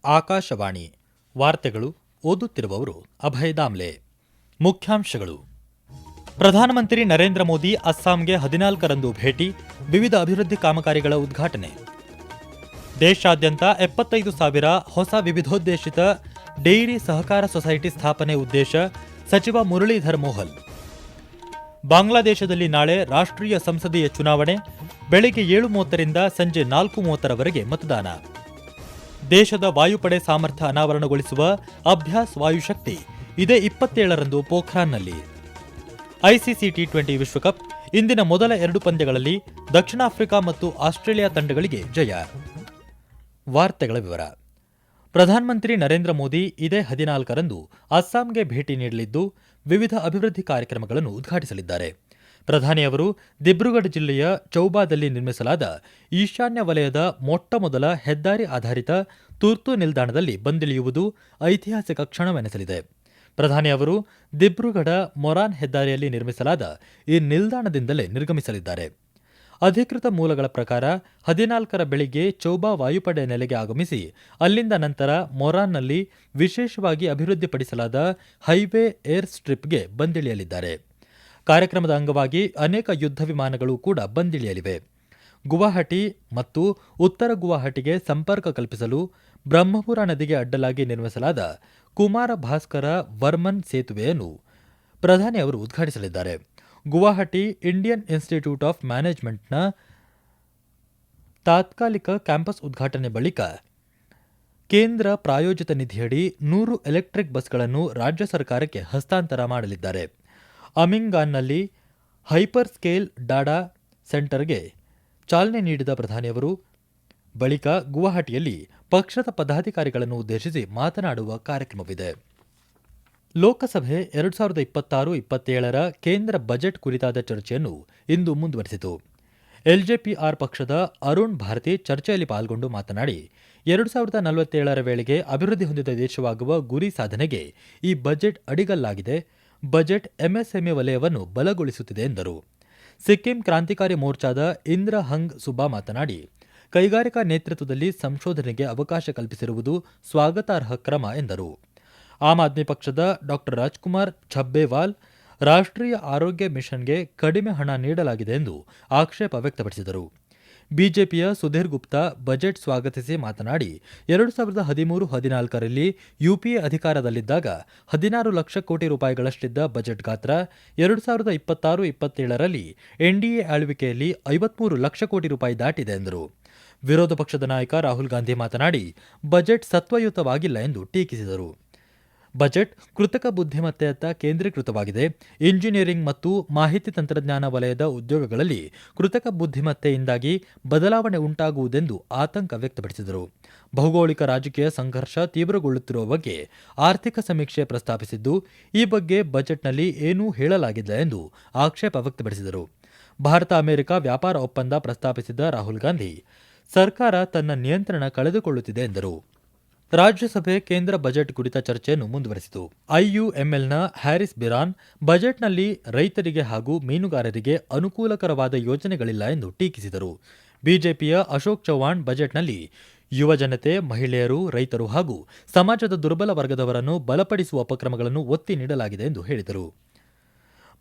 ಆಕಾಶವಾಣಿ ವಾರ್ತೆಗಳು ಓದುತ್ತಿರುವವರು ಅಭಯ್ ದಾಮ್ಲೆ. ಮುಖ್ಯಾಂಶಗಳು: ಪ್ರಧಾನಮಂತ್ರಿ ನರೇಂದ್ರ ಮೋದಿ ಅಸ್ಸಾಂಗೆ 14ರಂದು ಭೇಟಿ, ವಿವಿಧ ಅಭಿವೃದ್ಧಿ ಕಾಮಗಾರಿಗಳ ಉದ್ಘಾಟನೆ. ದೇಶಾದ್ಯಂತ 75,000 ಹೊಸ ವಿವಿಧೋದ್ದೇಶಿತ ಡೈರಿ ಸಹಕಾರ ಸೊಸೈಟಿ ಸ್ಥಾಪನೆ ಉದ್ದೇಶ ಸಚಿವ ಮುರಳೀಧರ್ ಮೋಹಲ್. ಬಾಂಗ್ಲಾದೇಶದಲ್ಲಿ ನಾಳೆ ರಾಷ್ಟ್ರೀಯ ಸಂಸದೀಯ ಚುನಾವಣೆ, ಬೆಳಗ್ಗೆ 7:30ರಿಂದ ಸಂಜೆ 4:30ರವರೆಗೆ ಮತದಾನ. ದೇಶದ ವಾಯುಪಡೆ ಸಾಮರ್ಥ್ಯ ಅನಾವರಣಗೊಳಿಸುವ ಅಭ್ಯಾಸ್ ವಾಯುಶಕ್ತಿ ಇದೇ 27ರಂದು ಪೋಖ್ರಾನ್ನಲ್ಲಿ. ಐಸಿಸಿ ಟಿ20 ವಿಶ್ವಕಪ್ ಇಂದಿನ ಮೊದಲ 2 ಪಂದ್ಯಗಳಲ್ಲಿ ದಕ್ಷಿಣ ಆಫ್ರಿಕಾ ಮತ್ತು ಆಸ್ಟ್ರೇಲಿಯಾ ತಂಡಗಳಿಗೆ ಜಯ. ವಾರ್ತೆಗಳ ವಿವರ. ಪ್ರಧಾನಮಂತ್ರಿ ನರೇಂದ್ರ ಮೋದಿ ಇದೇ 14ರಂದು ಅಸ್ಸಾಂಗೆ ಭೇಟಿ ನೀಡಲಿದ್ದು, ವಿವಿಧ ಅಭಿವೃದ್ಧಿ ಕಾರ್ಯಕ್ರಮಗಳನ್ನು ಉದ್ಘಾಟಿಸಲಿದ್ದಾರೆ. ಪ್ರಧಾನಿಯವರು ದಿಬ್ರುಗಢ ಜಿಲ್ಲೆಯ ಚೌಬಾದಲ್ಲಿ ನಿರ್ಮಿಸಲಾದ ಈಶಾನ್ಯ ವಲಯದ ಮೊಟ್ಟಮೊದಲ ಹೆದ್ದಾರಿ ಆಧಾರಿತ ತುರ್ತು ನಿಲ್ದಾಣದಲ್ಲಿ ಬಂದಿಳಿಯುವುದು ಐತಿಹಾಸಿಕ ಕ್ಷಣವೆನಿಸಲಿದೆ. ಪ್ರಧಾನಿ ಅವರು ದಿಬ್ರುಗಢ ಮೊರಾನ್ ಹೆದ್ದಾರಿಯಲ್ಲಿ ನಿರ್ಮಿಸಲಾದ ಈ ನಿಲ್ದಾಣದಿಂದಲೇ ನಿರ್ಗಮಿಸಲಿದ್ದಾರೆ. ಅಧಿಕೃತ ಮೂಲಗಳ ಪ್ರಕಾರ 14ರ ಬೆಳಿಗ್ಗೆ ಚೌಬಾ ವಾಯುಪಡೆ ನೆಲೆಗೆ ಆಗಮಿಸಿ ಅಲ್ಲಿಂದ ನಂತರ ಮೊರಾನ್ನಲ್ಲಿ ವಿಶೇಷವಾಗಿ ಅಭಿವೃದ್ಧಿಪಡಿಸಲಾದ ಹೈವೇ ಏರ್ ಸ್ಟ್ರಿಪ್ಗೆ ಬಂದಿಳಿಯಲಿದ್ದಾರೆ. ಕಾರ್ಯಕ್ರಮದ ಅಂಗವಾಗಿ ಅನೇಕ ಯುದ್ಧ ವಿಮಾನಗಳು ಕೂಡ ಬಂದಿಳಿಯಲಿವೆ. ಗುವಾಹಟಿ ಮತ್ತು ಉತ್ತರ ಗುವಾಹಟಿಗೆ ಸಂಪರ್ಕ ಕಲ್ಪಿಸಲು ಬ್ರಹ್ಮಪುರ ನದಿಗೆ ಅಡ್ಡಲಾಗಿ ನಿರ್ಮಿಸಲಾದ ಕುಮಾರ ಭಾಸ್ಕರ ವರ್ಮನ್ ಸೇತುವೆಯನ್ನು ಪ್ರಧಾನಿ ಅವರು ಉದ್ಘಾಟಿಸಲಿದ್ದಾರೆ. ಗುವಾಹಟಿ ಇಂಡಿಯನ್ ಇನ್ಸ್ಟಿಟ್ಯೂಟ್ ಆಫ್ ಮ್ಯಾನೇಜ್ಮೆಂಟ್ನ ತಾತ್ಕಾಲಿಕ ಕ್ಯಾಂಪಸ್ ಉದ್ಘಾಟನೆ ಬಳಿಕ ಕೇಂದ್ರ ಪ್ರಾಯೋಜಿತ ನಿಧಿಯಡಿ 100 ಎಲೆಕ್ಟ್ರಿಕ್ ಬಸ್ಗಳನ್ನು ರಾಜ್ಯ ಸರ್ಕಾರಕ್ಕೆ ಹಸ್ತಾಂತರ ಮಾಡಲಿದ್ದಾರೆ. ಅಮಿಂಗಾನ್ನಲ್ಲಿ ಹೈಪರ್ ಸ್ಕೇಲ್ ಡಾಟಾ ಸೆಂಟರ್ಗೆ ಚಾಲನೆ ನೀಡಿದ ಪ್ರಧಾನಿಯವರು ಬಳಿಕ ಗುವಾಹಟಿಯಲ್ಲಿ ಪಕ್ಷದ ಪದಾಧಿಕಾರಿಗಳನ್ನು ಉದ್ದೇಶಿಸಿ ಮಾತನಾಡುವ ಕಾರ್ಯಕ್ರಮವಿದೆ. ಲೋಕಸಭೆ 2026-27ರ ಕೇಂದ್ರ ಬಜೆಟ್ ಕುರಿತಾದ ಚರ್ಚೆಯನ್ನು ಇಂದು ಮುಂದುವರೆಸಿತು. ಎಲ್ಜೆಪಿಆರ್ ಪಕ್ಷದ ಅರುಣ್ ಭಾರತಿ ಚರ್ಚೆಯಲ್ಲಿ ಪಾಲ್ಗೊಂಡು ಮಾತನಾಡಿ, 2047ರ ವೇಳೆಗೆ ಅಭಿವೃದ್ಧಿ ಹೊಂದಿದ ದೇಶವಾಗುವ ಗುರಿ ಸಾಧನೆಗೆ ಈ ಬಜೆಟ್ ಅಡಿಗಲ್ಲಾಗಿದೆ. ಬಜೆಟ್ ಎಂಎಸ್ಎಂಇ ವಲಯವನ್ನು ಬಲಗೊಳಿಸುತ್ತಿದೆ ಎಂದರು. ಸಿಕ್ಕಿಂ ಕ್ರಾಂತಿಕಾರಿ ಮೋರ್ಚಾದ ಇಂದ್ರ ಹಂಗ್ ಸುಬಾ ಮಾತನಾಡಿ, ಕೈಗಾರಿಕಾ ನೇತೃತ್ವದಲ್ಲಿ ಸಂಶೋಧನೆಗೆ ಅವಕಾಶ ಕಲ್ಪಿಸಿರುವುದು ಸ್ವಾಗತಾರ್ಹ ಕ್ರಮ ಎಂದರು. ಆಮ್ ಆದ್ಮಿ ಪಕ್ಷದ ಡಾ ರಾಜ್ಕುಮಾರ್ ಛಬ್ಬೇವಾಲ್, ರಾಷ್ಟ್ರೀಯ ಆರೋಗ್ಯ ಮಿಷನ್ಗೆ ಕಡಿಮೆ ಹಣ ನೀಡಲಾಗಿದೆ ಎಂದು ಆಕ್ಷೇಪ ವ್ಯಕ್ತಪಡಿಸಿದರು. ಬಿಜೆಪಿಯ ಸುಧೀರ್ ಗುಪ್ತಾ ಬಜೆಟ್ ಸ್ವಾಗತಿಸಿ ಮಾತನಾಡಿ, 2013-14ರಲ್ಲಿ ಯುಪಿಎ ಅಧಿಕಾರದಲ್ಲಿದ್ದಾಗ 16 ಲಕ್ಷ ಕೋಟಿ ರೂಪಾಯಿಗಳಷ್ಟಿದ್ದ ಬಜೆಟ್ ಗಾತ್ರ 2026-27ರಲ್ಲಿ ಎನ್ಡಿಎ ಆಳ್ವಿಕೆಯಲ್ಲಿ 53 ಲಕ್ಷ ಕೋಟಿ ರೂಪಾಯಿ ದಾಟಿದೆ ಎಂದರು. ವಿರೋಧ ಪಕ್ಷದ ನಾಯಕ ರಾಹುಲ್ ಗಾಂಧಿ ಮಾತನಾಡಿ, ಬಜೆಟ್ ಸತ್ವಯುತವಾಗಿಲ್ಲ ಎಂದು ಟೀಕಿಸಿದರು. ಬಜೆಟ್ ಕೃತಕ ಬುದ್ಧಿಮತ್ತೆಯತ್ತ ಕೇಂದ್ರೀಕೃತವಾಗಿದೆ. ಇಂಜಿನಿಯರಿಂಗ್ ಮತ್ತು ಮಾಹಿತಿ ತಂತ್ರಜ್ಞಾನ ವಲಯದ ಉದ್ಯೋಗಗಳಲ್ಲಿ ಕೃತಕ ಬುದ್ಧಿಮತ್ತೆಯಿಂದಾಗಿ ಬದಲಾವಣೆ ಉಂಟಾಗುವುದೆಂದು ಆತಂಕ ವ್ಯಕ್ತಪಡಿಸಿದರು. ಭೌಗೋಳಿಕ ರಾಜಕೀಯ ಸಂಘರ್ಷ ತೀವ್ರಗೊಳ್ಳುತ್ತಿರುವ ಬಗ್ಗೆ ಆರ್ಥಿಕ ಸಮೀಕ್ಷೆ ಪ್ರಸ್ತಾಪಿಸಿದ್ದು, ಈ ಬಗ್ಗೆ ಬಜೆಟ್ನಲ್ಲಿ ಏನೂ ಹೇಳಲಾಗಿಲ್ಲ ಎಂದು ಆಕ್ಷೇಪ ವ್ಯಕ್ತಪಡಿಸಿದರು. ಭಾರತ ಅಮೆರಿಕ ವ್ಯಾಪಾರ ಒಪ್ಪಂದ ಪ್ರಸ್ತಾಪಿಸಿದ ರಾಹುಲ್ ಗಾಂಧಿ, ಸರ್ಕಾರ ತನ್ನ ನಿಯಂತ್ರಣ ಕಳೆದುಕೊಳ್ಳುತ್ತಿದೆ ಎಂದರು. ರಾಜ್ಯಸಭೆ ಕೇಂದ್ರ ಬಜೆಟ್ ಕುರಿತ ಚರ್ಚೆಯನ್ನು ಮುಂದುವರೆಸಿತು. ಐಯುಎಂಎಲ್ನ ಹ್ಯಾರಿಸ್ ಬಿರಾನ್, ಬಜೆಟ್ನಲ್ಲಿ ರೈತರಿಗೆ ಹಾಗೂ ಮೀನುಗಾರರಿಗೆ ಅನುಕೂಲಕರವಾದ ಯೋಜನೆಗಳಿಲ್ಲ ಎಂದು ಟೀಕಿಸಿದರು. ಬಿಜೆಪಿಯ ಅಶೋಕ್ ಚೌಹಾಣ್, ಬಜೆಟ್ನಲ್ಲಿ ಯುವಜನತೆ, ಮಹಿಳೆಯರು, ರೈತರು ಹಾಗೂ ಸಮಾಜದ ದುರ್ಬಲ ವರ್ಗದವರನ್ನು ಬಲಪಡಿಸುವ ಉಪಕ್ರಮಗಳನ್ನು ಒತ್ತಿ ನೀಡಲಾಗಿದೆ ಎಂದು ಹೇಳಿದರು.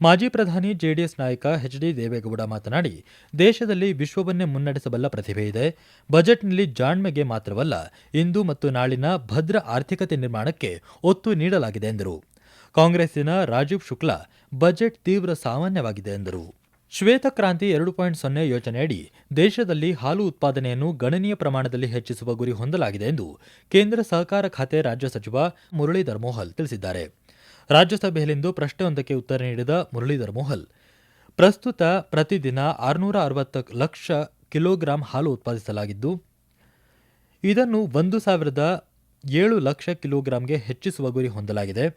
ಮಾಜಿ ಪ್ರಧಾನಿ ಜೆಡಿಎಸ್ ನಾಯಕ ಎಚ್ ಡಿ ದೇವೇಗೌಡ ಮಾತನಾಡಿ, ದೇಶದಲ್ಲಿ ವಿಶ್ವವನ್ನೇ ಮುನ್ನಡೆಸಬಲ್ಲ ಪ್ರತಿಭೆ ಇದೆ. ಬಜೆಟ್ನಲ್ಲಿ ಜಾಣ್ಮೆಗೆ ಮಾತ್ರವಲ್ಲ, ಇಂದು ಮತ್ತು ನಾಳಿನ ಭದ್ರ ಆರ್ಥಿಕತೆ ನಿರ್ಮಾಣಕ್ಕೆ ಒತ್ತು ನೀಡಲಾಗಿದೆ ಎಂದರು. ಕಾಂಗ್ರೆಸ್ಸಿನ ರಾಜೀವ್ ಶುಕ್ಲಾ, ಬಜೆಟ್ ತೀವ್ರ ಸಾಮಾನ್ಯವಾಗಿದೆ ಎಂದರು. ಶ್ವೇತಕ್ರಾಂತಿ 2.0 ಯೋಜನೆಯಡಿ ದೇಶದಲ್ಲಿ ಹಾಲು ಉತ್ಪಾದನೆಯನ್ನು ಗಣನೀಯ ಪ್ರಮಾಣದಲ್ಲಿ ಹೆಚ್ಚಿಸುವ ಗುರಿ ಹೊಂದಲಾಗಿದೆ ಎಂದು ಕೇಂದ್ರ ಸಹಕಾರ ಖಾತೆ ರಾಜ್ಯ ಸಚಿವ ಮುರಳೀಧರ್ ಮೋಹಲ್ ತಿಳಿಸಿದ್ದಾರೆ. ರಾಜ್ಯಸಭೆಯಲ್ಲಿಂದು ಪ್ರಶ್ನೆಯೊಂದಕ್ಕೆ ಉತ್ತರ ನೀಡಿದ ಮುರಳೀಧರ್ ಮೋಹಲ್, ಪ್ರಸ್ತುತ ಪ್ರತಿದಿನ 660 ಲಕ್ಷ ಕಿಲೋಗ್ರಾಂ ಹಾಲು ಉತ್ಪಾದಿಸಲಾಗಿದ್ದು, ಇದನ್ನು 1,007 ಲಕ್ಷ ಕಿಲೋಗ್ರಾಂಗೆ ಹೆಚ್ಚಿಸುವ ಗುರಿ ಹೊಂದಲಾಗಿದೆ.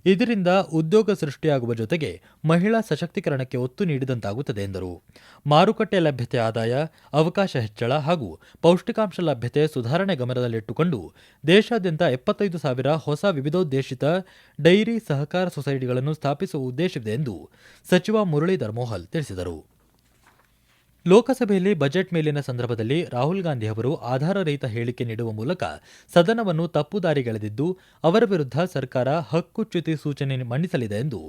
ಇದರಿಂದ ಉದ್ಯೋಗ ಸೃಷ್ಟಿಯಾಗುವ ಜೊತೆಗೆ ಮಹಿಳಾ ಸಶಕ್ತೀಕರಣಕ್ಕೆ ಒತ್ತು ನೀಡಿದಂತಾಗುತ್ತದೆ ಎಂದರು. ಮಾರುಕಟ್ಟೆ ಲಭ್ಯತೆ, ಆದಾಯ, ಅವಕಾಶ ಹೆಚ್ಚಳ ಹಾಗೂ ಪೌಷ್ಟಿಕಾಂಶ ಲಭ್ಯತೆ ಸುಧಾರಣೆ ಗಮನದಲ್ಲಿಟ್ಟುಕೊಂಡು ದೇಶಾದ್ಯಂತ 75,000 ಹೊಸ ವಿವಿಧೋದ್ದೇಶಿತ ಡೈರಿ ಸಹಕಾರ ಸೊಸೈಟಿಗಳನ್ನು ಸ್ಥಾಪಿಸುವ ಉದ್ದೇಶವಿದೆ ಎಂದು ಸಚಿವ ಮುರಳೀಧರ್ ಮೋಹಲ್ ತಿಳಿಸಿದರು. ಲೋಕಸಭೆಯಲ್ಲಿ ಬಜೆಟ್ ಮೇಲಿನ ಸಂದರ್ಭದಲ್ಲಿ ರಾಹುಲ್ ಗಾಂಧಿ ಅವರು ಆಧಾರರಹಿತ ಹೇಳಿಕೆ ನೀಡುವ ಮೂಲಕ ಸದನವನ್ನು ತಪ್ಪುದಾರಿಗೆಳೆದಿದ್ದು ಅವರ ವಿರುದ್ಧ ಸರ್ಕಾರ ಹಕ್ಕುಚ್ಯುತಿ ಸೂಚನೆ ಮಂಡಿಸಲಿದೆ ಎಂದು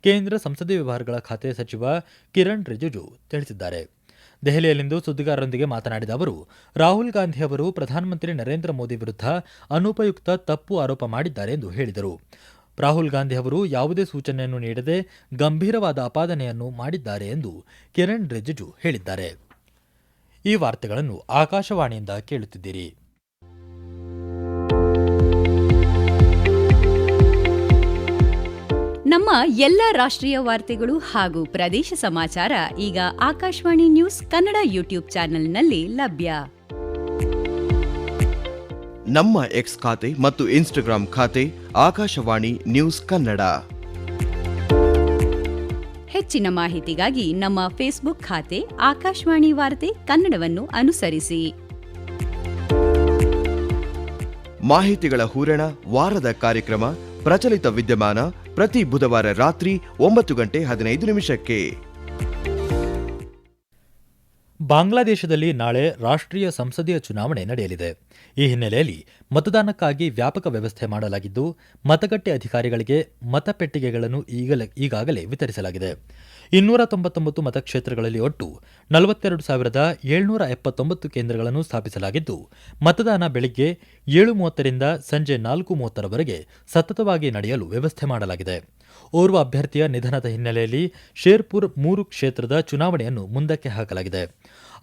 ಕೇಂದ್ರ ಸಂಸದೀಯ ವ್ಯವಹಾರಗಳ ಖಾತೆ ಸಚಿವ ಕಿರಣ್ ರಿಜಿಜು ತಿಳಿಸಿದ್ದಾರೆ. ದೆಹಲಿಯಲ್ಲಿಂದು ಸುದ್ದಿಗಾರರೊಂದಿಗೆ ಮಾತನಾಡಿದ ಅವರು, ರಾಹುಲ್ ಗಾಂಧಿ ಅವರು ಪ್ರಧಾನಮಂತ್ರಿ ನರೇಂದ್ರ ಮೋದಿ ವಿರುದ್ಧ ಅನುಪಯುಕ್ತ ತಪ್ಪು ಆರೋಪ ಮಾಡಿದ್ದಾರೆ ಎಂದು ಹೇಳಿದರು. ರಾಹುಲ್ ಗಾಂಧಿ ಅವರು ಯಾವುದೇ ಸೂಚನೆಯನ್ನು ನೀಡದೆ ಗಂಭೀರವಾದ ಅಪಾದನೆಯನ್ನು ಮಾಡಿದ್ದಾರೆ ಎಂದು ಕಿರಣ್ ರಿಜಿಜು ಹೇಳಿದ್ದಾರೆ. ಈ ವಾರ್ತೆಗಳನ್ನು ಆಕಾಶವಾಣಿಯಿಂದ ಕೇಳುತ್ತಿದ್ದೀರಿ. ನಮ್ಮ ಎಲ್ಲ ರಾಷ್ಟ್ರೀಯ ವಾರ್ತೆಗಳು ಹಾಗೂ ಪ್ರದೇಶ ಸಮಾಚಾರ ಈಗ ಆಕಾಶವಾಣಿ ನ್ಯೂಸ್ ಕನ್ನಡ ಯೂಟ್ಯೂಬ್ ಚಾನೆಲ್ನಲ್ಲಿ ಲಭ್ಯ. ನಮ್ಮ ಎಕ್ಸ್ ಖಾತೆ ಮತ್ತು ಇನ್ಸ್ಟಾಗ್ರಾಂ ಖಾತೆ ಆಕಾಶವಾಣಿ ನ್ಯೂಸ್ ಕನ್ನಡ. ಹೆಚ್ಚಿನ ಮಾಹಿತಿಗಾಗಿ ನಮ್ಮ ಫೇಸ್ಬುಕ್ ಖಾತೆ ಆಕಾಶವಾಣಿ ವಾರ್ತೆ ಕನ್ನಡವನ್ನು ಅನುಸರಿಸಿ. ಮಾಹಿತಿಗಳ ಹೂರಣ, ವಾರದ ಕಾರ್ಯಕ್ರಮ, ಪ್ರಚಲಿತ ವಿದ್ಯಮಾನ ಪ್ರತಿ ಬುಧವಾರ ರಾತ್ರಿ 9:15 ಬಾಂಗ್ಲಾದೇಶದಲ್ಲಿ ನಾಳೆ ರಾಷ್ಟ್ರೀಯ ಸಂಸದೀಯ ಚುನಾವಣೆ ನಡೆಯಲಿದೆ. ಈ ಹಿನ್ನೆಲೆಯಲ್ಲಿ ಮತದಾನಕ್ಕಾಗಿ ವ್ಯಾಪಕ ವ್ಯವಸ್ಥೆ ಮಾಡಲಾಗಿದ್ದು, ಮತಗಟ್ಟೆ ಅಧಿಕಾರಿಗಳಿಗೆ ಮತಪೆಟ್ಟಿಗೆಗಳನ್ನು ಈಗಾಗಲೇ ವಿತರಿಸಲಾಗಿದೆ. 299 ಮತಕ್ಷೇತ್ರಗಳಲ್ಲಿ ಒಟ್ಟು 42,779 ಕೇಂದ್ರಗಳನ್ನು ಸ್ಥಾಪಿಸಲಾಗಿದ್ದು, ಮತದಾನ ಬೆಳಗ್ಗೆ 7:30 ರಿಂದ ಸಂಜೆ 4:30 ಸತತವಾಗಿ ನಡೆಯಲು ವ್ಯವಸ್ಥೆ ಮಾಡಲಾಗಿದೆ. ಓರ್ವ ಅಭ್ಯರ್ಥಿಯ ನಿಧನದ ಹಿನ್ನೆಲೆಯಲ್ಲಿ ಶೇರ್ಪುರ್ 3 ಕ್ಷೇತ್ರದ ಚುನಾವಣೆಯನ್ನು ಮುಂದಕ್ಕೆ ಹಾಕಲಾಗಿದೆ.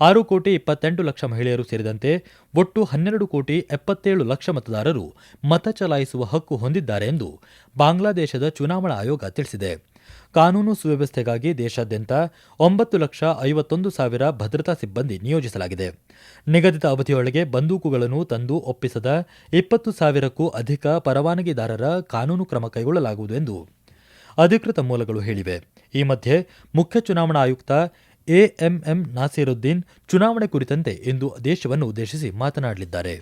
6,28,00,000 ಮಹಿಳೆಯರು ಸೇರಿದಂತೆ ಒಟ್ಟು 12,77,00,000 ಮತದಾರರು ಮತ ಚಲಾಯಿಸುವ ಹಕ್ಕು ಹೊಂದಿದ್ದಾರೆ ಎಂದು ಬಾಂಗ್ಲಾದೇಶದ ಚುನಾವಣಾ ಆಯೋಗ ತಿಳಿಸಿದೆ. ಕಾನೂನು ಸುವ್ಯವಸ್ಥೆಗಾಗಿ ದೇಶಾದ್ಯಂತ 9,51,000 ಭದ್ರತಾ ಸಿಬ್ಬಂದಿ ನಿಯೋಜಿಸಲಾಗಿದೆ. ನಿಗದಿತ ಅವಧಿಯೊಳಗೆ ಬಂದೂಕುಗಳನ್ನು ತಂದು ಒಪ್ಪಿಸದ 20,000ಕ್ಕೂ ಅಧಿಕ ಪರವಾನಗಿದಾರರ ಕಾನೂನು ಕ್ರಮ ಕೈಗೊಳ್ಳಲಾಗುವುದು ಎಂದು ಅಧಿಕೃತ ಮೂಲಗಳು ಹೇಳಿವೆ. ಈ ಮಧ್ಯೆ ಮುಖ್ಯ ಚುನಾವಣಾ ಆಯುಕ್ತ ಎಎಂಎಂ ನಾಸೀರುದ್ದೀನ್ ಚುನಾವಣೆ ಕುರಿತಂತೆ ಇಂದು ದೇಶವನ್ನು ಉದ್ದೇಶಿಸಿ ಮಾತನಾಡಲಿದ್ದಾರೆ.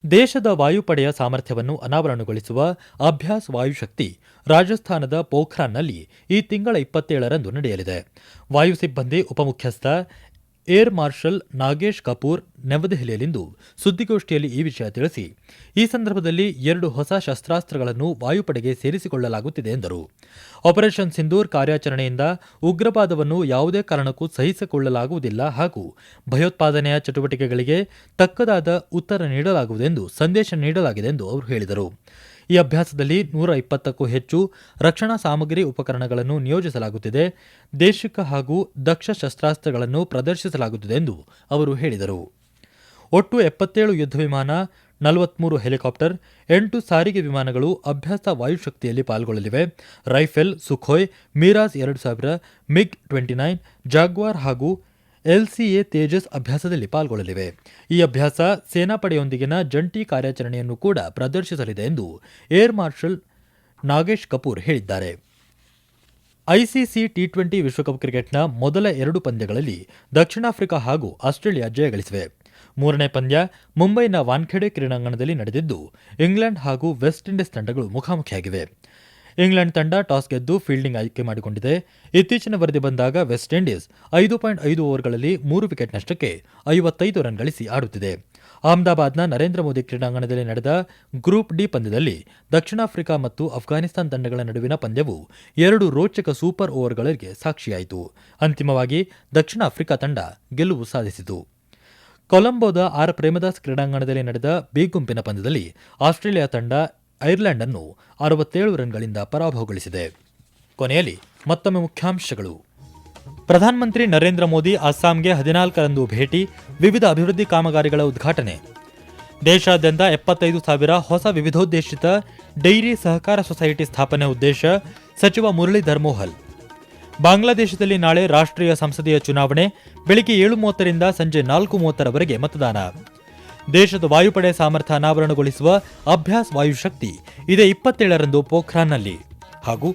ದೇಶದ ವಾಯುಪಡೆಯ ಸಾಮರ್ಥ್ಯವನ್ನು ಅನಾವರಣಗೊಳಿಸುವ ಅಭ್ಯಾಸ್ ವಾಯುಶಕ್ತಿ ರಾಜಸ್ಥಾನದ ಪೋಖ್ರಾನ್ನಲ್ಲಿ ಈ ತಿಂಗಳ 27ರಂದು ನಡೆಯಲಿದೆ. ವಾಯು ಸಿಬ್ಬಂದಿ ಉಪಮುಖ್ಯಸ್ಥ ಏರ್ ಮಾರ್ಷಲ್ ನಾಗೇಶ್ ಕಪೂರ್ ನವದೆಹಲಿಯಲ್ಲಿಂದು ಸುದ್ದಿಗೋಷ್ಠಿಯಲ್ಲಿ ಈ ವಿಷಯ ತಿಳಿಸಿ, ಈ ಸಂದರ್ಭದಲ್ಲಿ 2 ಹೊಸ ಶಸ್ತ್ರಾಸ್ತ್ರಗಳನ್ನು ವಾಯುಪಡೆಗೆ ಸೇರಿಸಿಕೊಳ್ಳಲಾಗುತ್ತಿದೆ ಎಂದರು. ಆಪರೇಷನ್ ಸಿಂಧೂರ್ ಕಾರ್ಯಾಚರಣೆಯಿಂದ ಉಗ್ರವಾದವನ್ನು ಯಾವುದೇ ಕಾರಣಕ್ಕೂ ಸಹಿಸಿಕೊಳ್ಳಲಾಗುವುದಿಲ್ಲ ಹಾಗೂ ಭಯೋತ್ಪಾದನೆಯ ಚಟುವಟಿಕೆಗಳಿಗೆ ತಕ್ಕದಾದ ಉತ್ತರ ನೀಡಲಾಗುವುದೆಂದು ಸಂದೇಶ ನೀಡಲಾಗಿದೆ ಎಂದು ಅವರು ಹೇಳಿದರು. ಈ ಅಭ್ಯಾಸದಲ್ಲಿ 120ಕ್ಕೂ ಹೆಚ್ಚು ರಕ್ಷಣಾ ಸಾಮಗ್ರಿ ಉಪಕರಣಗಳನ್ನು ನಿಯೋಜಿಸಲಾಗುತ್ತಿದೆ. ದೇಶಿಕ ಹಾಗೂ ದಕ್ಷ ಶಸ್ತ್ರಾಸ್ತ್ರಗಳನ್ನು ಪ್ರದರ್ಶಿಸಲಾಗುತ್ತಿದೆ ಎಂದು ಅವರು ಹೇಳಿದರು. ಒಟ್ಟು 77 ಯುದ್ಧ ವಿಮಾನ, 43 ಹೆಲಿಕಾಪ್ಟರ್, 8 ಸಾರಿಗೆ ವಿಮಾನಗಳು ಅಭ್ಯಾಸ ವಾಯುಶಕ್ತಿಯಲ್ಲಿ ಪಾಲ್ಗೊಳ್ಳಲಿವೆ. ರೈಫೆಲ್, ಸುಖೋಯ್, ಮಿರಾಜ್ 2000, ಮಿಗ್-29, ಜಾಗ್ವಾರ್ ಹಾಗೂ ಎಲ್ಸಿಎ ತೇಜಸ್ ಅಭ್ಯಾಸದಲ್ಲಿ ಪಾಲ್ಗೊಳ್ಳಲಿವೆ. ಈ ಅಭ್ಯಾಸ ಸೇನಾಪಡೆಯೊಂದಿಗಿನ ಜಂಟಿ ಕಾರ್ಯಾಚರಣೆಯನ್ನು ಕೂಡ ಪ್ರದರ್ಶಿಸಲಿದೆ ಎಂದು ಏರ್ ಮಾರ್ಷಲ್ ನಾಗೇಶ್ ಕಪೂರ್ ಹೇಳಿದ್ದಾರೆ. ಐಸಿಸಿ ಟಿ20 ವಿಶ್ವಕಪ್ ಕ್ರಿಕೆಟ್ನ ಮೊದಲ 2 ಪಂದ್ಯಗಳಲ್ಲಿ ದಕ್ಷಿಣ ಆಫ್ರಿಕಾ ಹಾಗೂ ಆಸ್ಟ್ರೇಲಿಯಾ ಜಯಗಳಿಸಿವೆ. 3ನೇ ಪಂದ್ಯ ಮುಂಬೈನ ವಾನ್ಖೆಡೆ ಕ್ರೀಡಾಂಗಣದಲ್ಲಿ ನಡೆದಿದ್ದು, ಇಂಗ್ಲೆಂಡ್ ಹಾಗೂ ವೆಸ್ಟ್ ಇಂಡೀಸ್ ತಂಡಗಳು ಮುಖಾಮುಖಿಯಾಗಿವೆ. ಇಂಗ್ಲೆಂಡ್ ತಂಡ ಟಾಸ್ ಗೆದ್ದು ಫೀಲ್ಡಿಂಗ್ ಆಯ್ಕೆ ಮಾಡಿಕೊಂಡಿದೆ. ಇತ್ತೀಚಿನ ವರದಿ ಬಂದಾಗ ವೆಸ್ಟ್ ಇಂಡೀಸ್ 5.5 ಓವರ್ಗಳಲ್ಲಿ 3 ವಿಕೆಟ್ ನಷ್ಟಕ್ಕೆ 55 ರನ್ ಗಳಿಸಿ ಆಡುತ್ತಿದೆ. ಅಹಮದಾಬಾದ್ನ ನರೇಂದ್ರ ಮೋದಿ ಕ್ರೀಡಾಂಗಣದಲ್ಲಿ ನಡೆದ ಗ್ರೂಪ್ ಡಿ ಪಂದ್ಯದಲ್ಲಿ ದಕ್ಷಿಣ ಆಫ್ರಿಕಾ ಮತ್ತು ಅಫ್ಘಾನಿಸ್ತಾನ ತಂಡಗಳ ನಡುವಿನ ಪಂದ್ಯವು 2 ರೋಚಕ ಸೂಪರ್ ಓವರ್ಗಳಿಗೆ ಸಾಕ್ಷಿಯಾಯಿತು. ಅಂತಿಮವಾಗಿ ದಕ್ಷಿಣ ಆಫ್ರಿಕಾ ತಂಡ ಗೆಲುವು ಸಾಧಿಸಿತು. ಕೊಲಂಬೋದ ಆರ್ ಪ್ರೇಮದಾಸ್ ಕ್ರೀಡಾಂಗಣದಲ್ಲಿ ನಡೆದ ಬಿ ಗುಂಪಿನ ಪಂದ್ಯದಲ್ಲಿ ಆಸ್ಟ್ರೇಲಿಯಾ ತಂಡ ಐರ್ಲೆಂಡ್ ಅನ್ನು 67 ರನ್ಗಳಿಂದ ಪರಾಭವಗೊಳಿಸಿದೆ. ಕೊನೆಯಲ್ಲಿ ಮತ್ತೊಮ್ಮೆ ಮುಖ್ಯಾಂಶಗಳು. ಪ್ರಧಾನಮಂತ್ರಿ ನರೇಂದ್ರ ಮೋದಿ ಅಸ್ಸಾಂಗೆ 14ರಂದು ಭೇಟಿ, ವಿವಿಧ ಅಭಿವೃದ್ಧಿ ಕಾಮಗಾರಿಗಳ ಉದ್ಘಾಟನೆ. ದೇಶಾದ್ಯಂತ 75,000 ಹೊಸ ವಿವಿಧೋದ್ದೇಶಿತ ಡೈರಿ ಸಹಕಾರ ಸೊಸೈಟಿ ಸ್ಥಾಪನೆ ಉದ್ದೇಶ, ಸಚಿವ ಮುರಳೀಧರ್ ಮೋಹಲ್. ಬಾಂಗ್ಲಾದೇಶದಲ್ಲಿ ನಾಳೆ ರಾಷ್ಟ್ರೀಯ ಸಂಸದೀಯ ಚುನಾವಣೆ, ಬೆಳಗ್ಗೆ 7:30 ರಿಂದ ಸಂಜೆ 4:30 ಮತದಾನ. ದೇಶದ ವಾಯುಪಡೆ ಸಾಮರ್ಥ್ಯ ಅನಾವರಣಗೊಳಿಸುವ ಅಭ್ಯಾಸ್ ವಾಯುಶಕ್ತಿ ಇದೇ 27ರಂದು ಪೋಖ್ರಾನ್ನಲ್ಲಿ. ಹಾಗೂ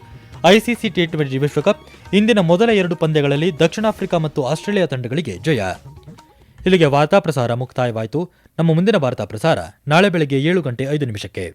ಐಸಿಸಿ ಟಿ20 ವಿಶ್ವಕಪ್ ಇಂದಿನ ಮೊದಲ 2 ಪಂದ್ಯಗಳಲ್ಲಿ ದಕ್ಷಿಣ ಆಫ್ರಿಕಾ ಮತ್ತು ಆಸ್ಟ್ರೇಲಿಯಾ ತಂಡಗಳಿಗೆ ಜಯ. ಇಲ್ಲಿಗೆ ವಾರ್ತಾ ಪ್ರಸಾರ ಮುಕ್ತಾಯವಾಯಿತು. ನಮ್ಮ ಮುಂದಿನ ವಾರ್ತಾ ಪ್ರಸಾರ ನಾಳೆ ಬೆಳಗ್ಗೆ 7:05